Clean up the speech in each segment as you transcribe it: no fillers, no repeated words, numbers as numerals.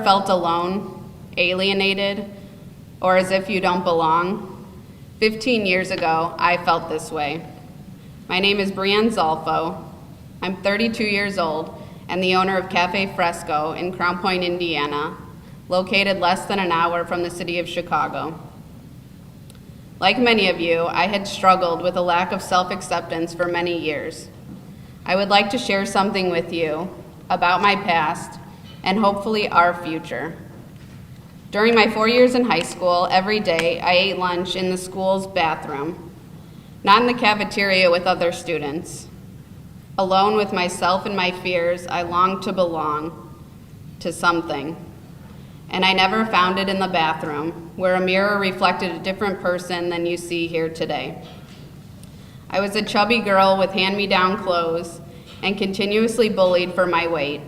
felt alone, alienated, or as if you don't belong? 15 years ago, I felt this way. My name is Breanne Zolfo. I'm 32 years old and the owner of Café Fresco in Crown Point, Indiana, located less than an hour from the city of Chicago. Like many of you, I had struggled with a lack of self-acceptance for many years. I would like to share something with you about my past and hopefully our future. During my 4 years in high school, every day I ate lunch in the school's bathroom, not in the cafeteria with other students. Alone with myself and my fears, I longed to belong to something. And I never found it in the bathroom, where a mirror reflected a different person than you see here today. I was a chubby girl with hand-me-down clothes and continuously bullied for my weight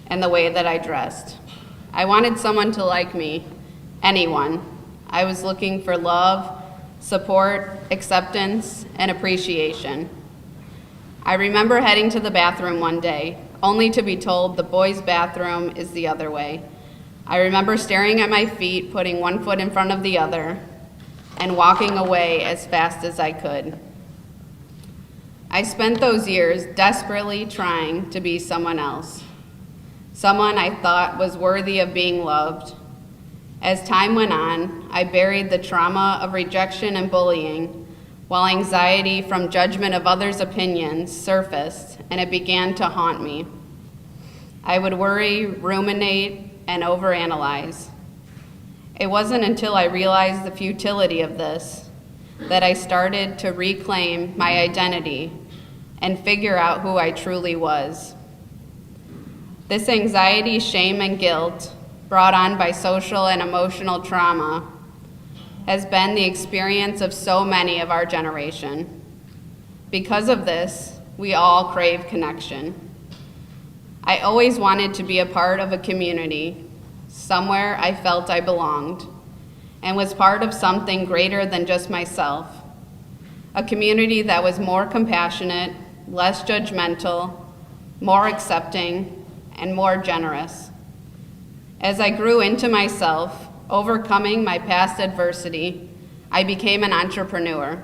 and the way that I dressed. I wanted someone to like me, anyone. I was looking for love, support, acceptance, and appreciation. I remember heading to the bathroom one day, only to be told the boys' bathroom is the other way. I remember staring at my feet, putting one foot in front of the other, and walking away as fast as I could. I spent those years desperately trying to be someone else, someone I thought was worthy of being loved. As time went on, I buried the trauma of rejection and bullying, while anxiety from judgment of others' opinions surfaced, and it began to haunt me. I would worry, ruminate, and overanalyze. It wasn't until I realized the futility of this that I started to reclaim my identity and figure out who I truly was. This anxiety, shame, and guilt brought on by social and emotional trauma has been the experience of so many of our generation. Because of this, we all crave connection. I always wanted to be a part of a community, somewhere I felt I belonged, and was part of something greater than just myself. A community that was more compassionate, less judgmental, more accepting, and more generous. As I grew into myself, overcoming my past adversity, I became an entrepreneur.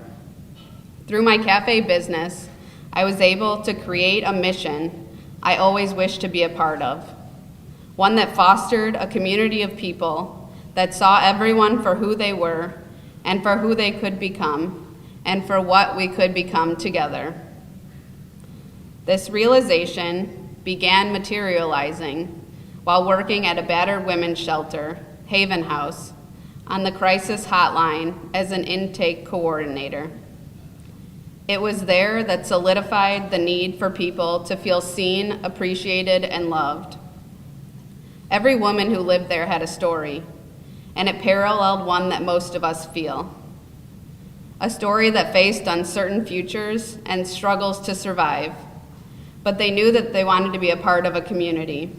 Through my cafe business, I was able to create a mission I always wished to be a part of, one that fostered a community of people that saw everyone for who they were and for who they could become and for what we could become together. This realization began materializing while working at a battered women's shelter, Haven House, on the crisis hotline as an intake coordinator. It was there that solidified the need for people to feel seen, appreciated, and loved. Every woman who lived there had a story, and it paralleled one that most of us feel. A story that faced uncertain futures and struggles to survive, but they knew that they wanted to be a part of a community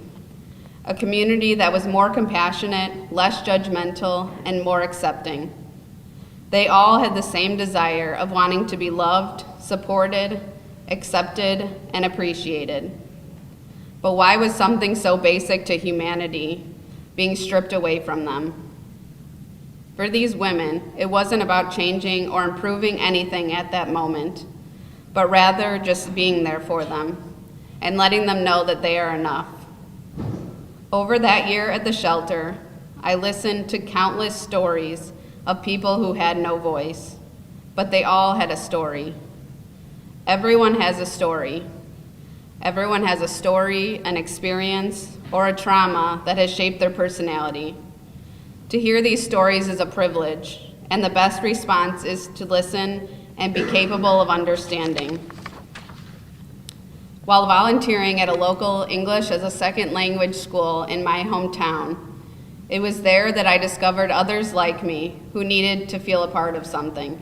that was more compassionate, less judgmental, and more accepting. They all had the same desire of wanting to be loved, supported, accepted, and appreciated. But why was something so basic to humanity being stripped away from them? For these women, it wasn't about changing or improving anything at that moment, but rather just being there for them and letting them know that they are enough. Over that year at the shelter, I listened to countless stories of people who had no voice, but they all had a story. Everyone has a story. Everyone has a story, an experience, or a trauma that has shaped their personality. To hear these stories is a privilege, and the best response is to listen and be capable of understanding. While volunteering at a local English as a second language school in my hometown, it was there that I discovered others like me who needed to feel a part of something.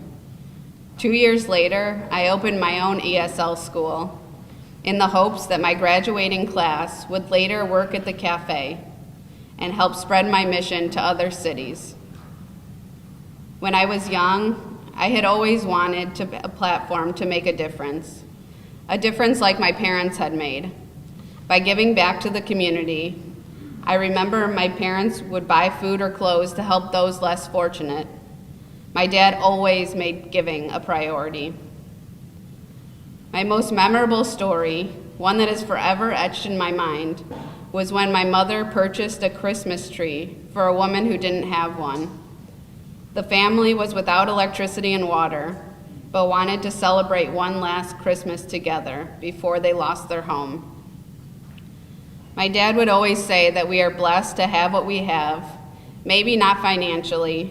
2 years later, I opened my own ESL school in the hopes that my graduating class would later work at the cafe and help spread my mission to other cities. When I was young, I had always wanted a platform to make a difference like my parents had made. By giving back to the community, I remember my parents would buy food or clothes to help those less fortunate. My dad always made giving a priority. My most memorable story, one that is forever etched in my mind, was when my mother purchased a Christmas tree for a woman who didn't have one. The family was without electricity and water, but wanted to celebrate one last Christmas together before they lost their home. My dad would always say that we are blessed to have what we have, maybe not financially,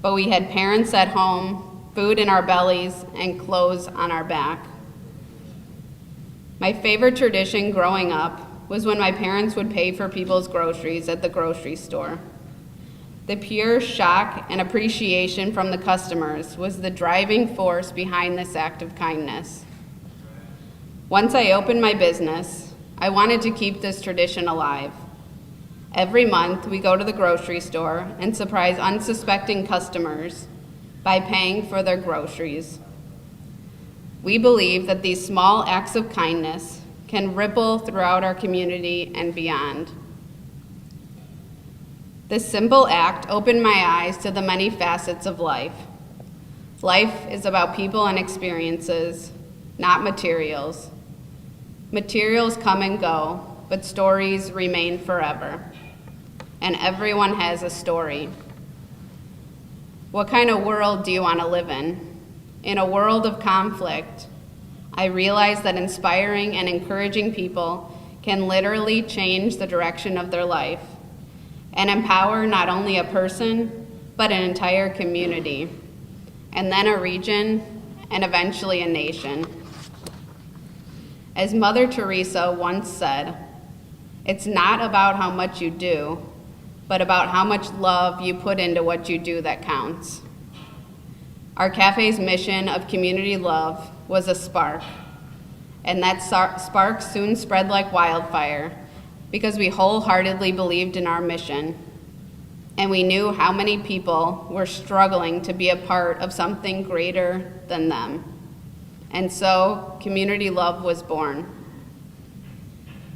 but we had parents at home, food in our bellies, and clothes on our back. My favorite tradition growing up was when my parents would pay for people's groceries at the grocery store. The pure shock and appreciation from the customers was the driving force behind this act of kindness. Once I opened my business, I wanted to keep this tradition alive. Every month, we go to the grocery store and surprise unsuspecting customers by paying for their groceries. We believe that these small acts of kindness can ripple throughout our community and beyond. This simple act opened my eyes to the many facets of life. Life is about people and experiences, not materials. Materials come and go, but stories remain forever. And everyone has a story. What kind of world do you want to live in? In a world of conflict, I realize that inspiring and encouraging people can literally change the direction of their life and empower not only a person, but an entire community, and then a region, and eventually a nation. As Mother Teresa once said, "It's not about how much you do, but about how much love you put into what you do that counts." Our cafe's mission of community love was a spark, and that spark soon spread like wildfire because we wholeheartedly believed in our mission, and we knew how many people were struggling to be a part of something greater than them. And so, community love was born.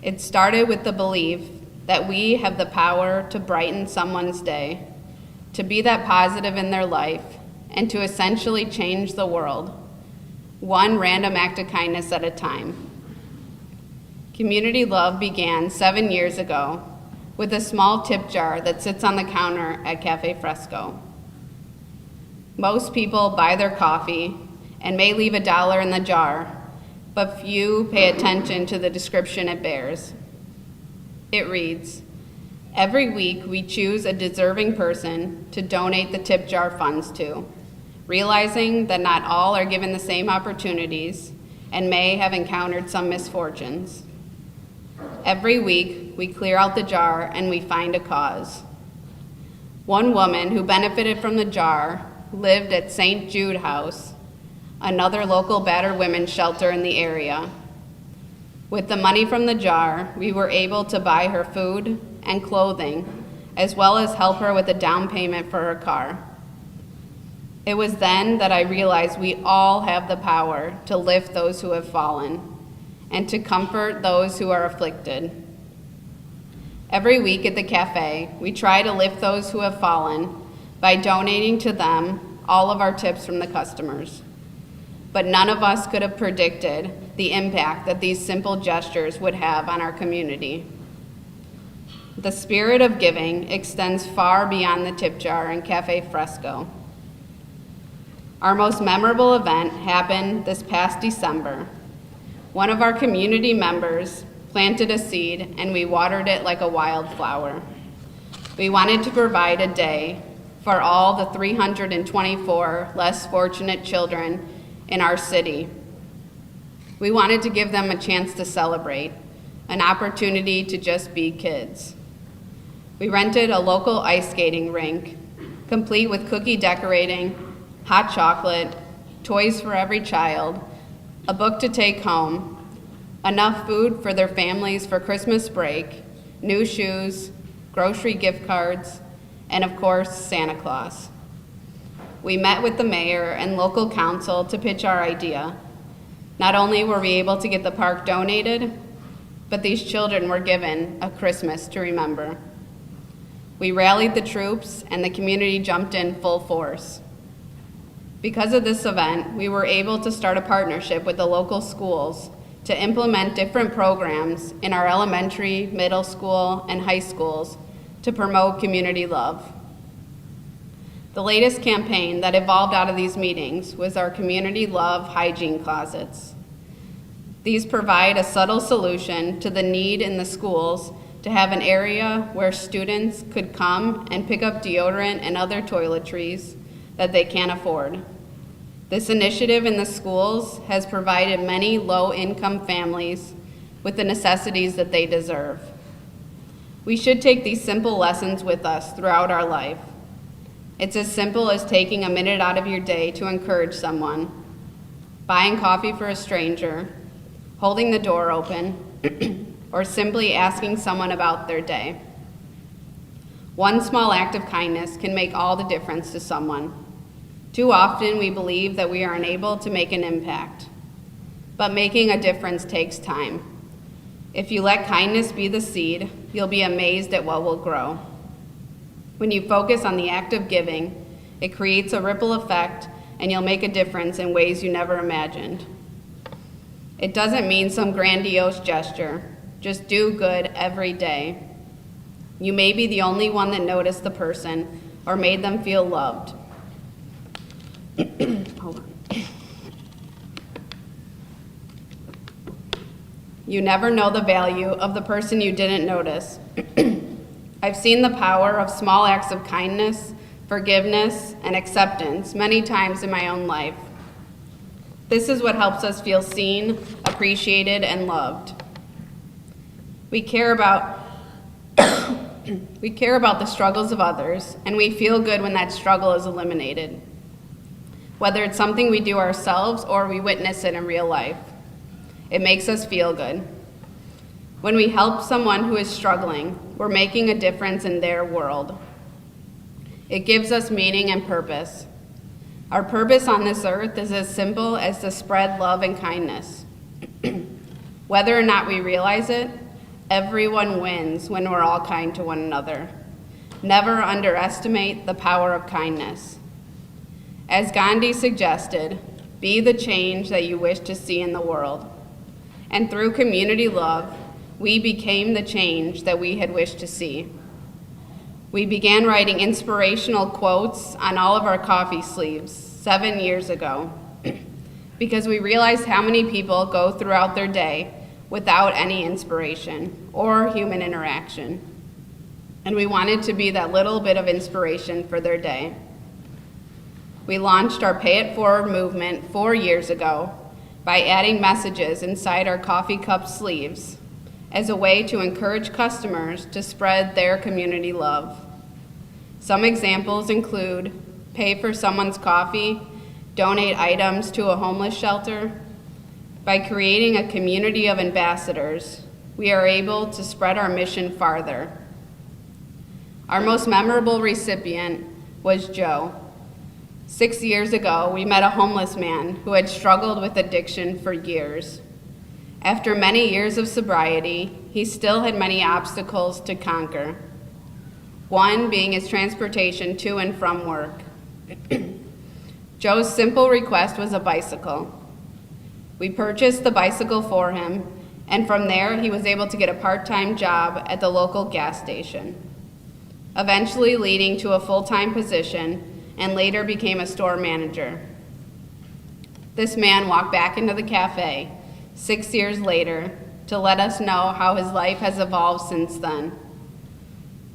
It started with the belief that we have the power to brighten someone's day, to be that positive in their life, and to essentially change the world, one random act of kindness at a time. Community love began 7 years ago with a small tip jar that sits on the counter at Café Fresco. Most people buy their coffee and may leave $1 in the jar, but few pay attention to the description it bears. It reads, "Every week we choose a deserving person to donate the tip jar funds to, realizing that not all are given the same opportunities and may have encountered some misfortunes. Every week we clear out the jar and we find a cause." One woman who benefited from the jar lived at St. Jude House, another local battered women's shelter in the area. With the money from the jar, we were able to buy her food and clothing, as well as help her with a down payment for her car. It was then that I realized we all have the power to lift those who have fallen and to comfort those who are afflicted. Every week at the cafe, we try to lift those who have fallen by donating to them all of our tips from the customers. But none of us could have predicted the impact that these simple gestures would have on our community. The spirit of giving extends far beyond the tip jar and Café Fresco. Our most memorable event happened this past December. One of our community members planted a seed and we watered it like a wildflower. We wanted to provide a day for all the 324 less fortunate children in our city. We wanted to give them a chance to celebrate, an opportunity to just be kids. We rented a local ice skating rink, complete with cookie decorating, hot chocolate, toys for every child, a book to take home, enough food for their families for Christmas break, new shoes, grocery gift cards, and of course, Santa Claus. We met with the mayor and local council to pitch our idea. Not only were we able to get the park donated, but these children were given a Christmas to remember. We rallied the troops, and the community jumped in full force. Because of this event, we were able to start a partnership with the local schools to implement different programs in our elementary, middle school, and high schools to promote community love. The latest campaign that evolved out of these meetings was our Community Love Hygiene Closets. These provide a subtle solution to the need in the schools to have an area where students could come and pick up deodorant and other toiletries that they can't afford. This initiative in the schools has provided many low-income families with the necessities that they deserve. We should take these simple lessons with us throughout our life. It's as simple as taking a minute out of your day to encourage someone, buying coffee for a stranger, holding the door open, or simply asking someone about their day. One small act of kindness can make all the difference to someone. Too often we believe that we are unable to make an impact, but making a difference takes time. If you let kindness be the seed, you'll be amazed at what will grow. When you focus on the act of giving, it creates a ripple effect, and you'll make a difference in ways you never imagined. It doesn't mean some grandiose gesture. Just do good every day. You may be the only one that noticed the person or made them feel loved. Hold on. You never know the value of the person you didn't notice. I've seen the power of small acts of kindness, forgiveness, and acceptance many times in my own life. This is what helps us feel seen, appreciated, and loved. We care about the struggles of others, and we feel good when that struggle is eliminated. Whether it's something we do ourselves or we witness it in real life, it makes us feel good. When we help someone who is struggling, we're making a difference in their world. It gives us meaning and purpose. Our purpose on this earth is as simple as to spread love and kindness. Whether or not we realize it, everyone wins when we're all kind to one another. Never underestimate the power of kindness. As Gandhi suggested, be the change that you wish to see in the world. And through community love, we became the change that we had wished to see. We began writing inspirational quotes on all of our coffee sleeves 7 years ago because we realized how many people go throughout their day without any inspiration or human interaction. And we wanted to be that little bit of inspiration for their day. We launched our Pay It Forward movement 4 years ago by adding messages inside our coffee cup sleeves as a way to encourage customers to spread their community love. Some examples include pay for someone's coffee, donate items to a homeless shelter. By creating a community of ambassadors, we are able to spread our mission farther. Our most memorable recipient was Joe. 6 years ago, we met a homeless man who had struggled with addiction for years. After many years of sobriety, he still had many obstacles to conquer. One being his transportation to and from work. Joe's simple request was a bicycle. We purchased the bicycle for him, and from there he was able to get a part-time job at the local gas station, eventually leading to a full-time position, and later became a store manager. This man walked back into the cafe 6 years later to let us know how his life has evolved since then.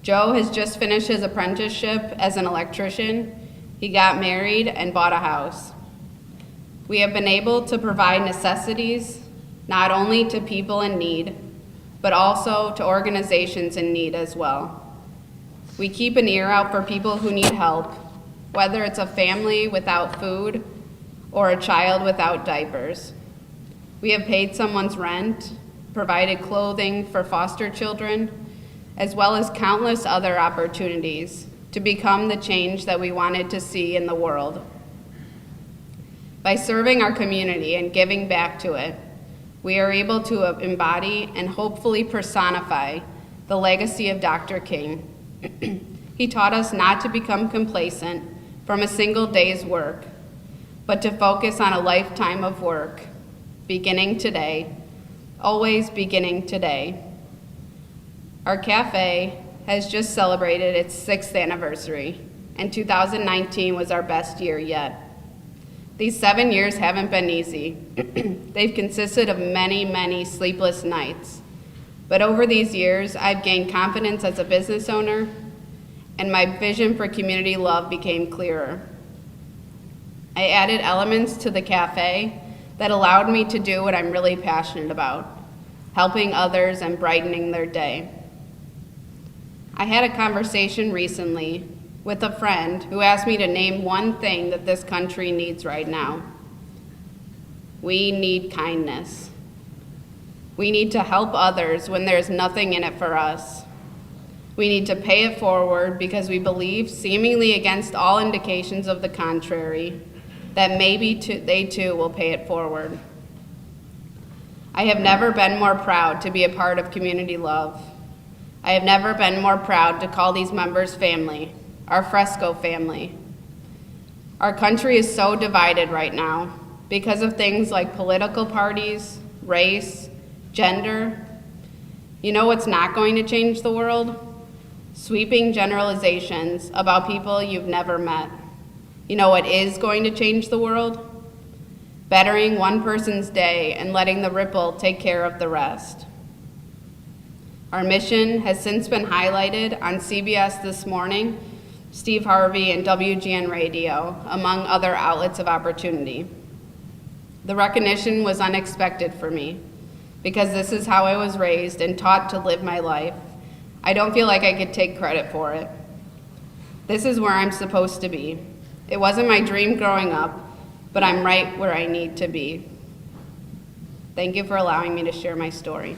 Joe has just finished his apprenticeship as an electrician. He got married and bought a house. We have been able to provide necessities not only to people in need, but also to organizations in need as well. We keep an ear out for people who need help, whether it's a family without food or a child without diapers. We have paid someone's rent, provided clothing for foster children, as well as countless other opportunities to become the change that we wanted to see in the world. By serving our community and giving back to it, we are able to embody and hopefully personify the legacy of Dr. King. He taught us not to become complacent from a single day's work, but to focus on a lifetime of work, beginning today, always beginning today. Our cafe has just celebrated its 6th anniversary, and 2019 was our best year yet. These 7 years haven't been easy. They've consisted of many, many sleepless nights. But over these years, I've gained confidence as a business owner, and my vision for community love became clearer. I added elements to the cafe that allowed me to do what I'm really passionate about, helping others and brightening their day. I had a conversation recently with a friend who asked me to name one thing that this country needs right now. We need kindness. We need to help others when there's nothing in it for us. We need to pay it forward because we believe, seemingly against all indications of the contrary, that maybe they too will pay it forward. I have never been more proud to be a part of community love. I have never been more proud to call these members family, our Fresco family. Our country is so divided right now because of things like political parties, race, gender. You know what's not going to change the world? Sweeping generalizations about people you've never met. You know what is going to change the world? Bettering one person's day and letting the ripple take care of the rest. Our mission has since been highlighted on CBS This Morning, Steve Harvey, and WGN Radio, among other outlets of opportunity. The recognition was unexpected for me because this is how I was raised and taught to live my life. I don't feel like I could take credit for it. This is where I'm supposed to be. It wasn't my dream growing up, but I'm right where I need to be. Thank you for allowing me to share my story.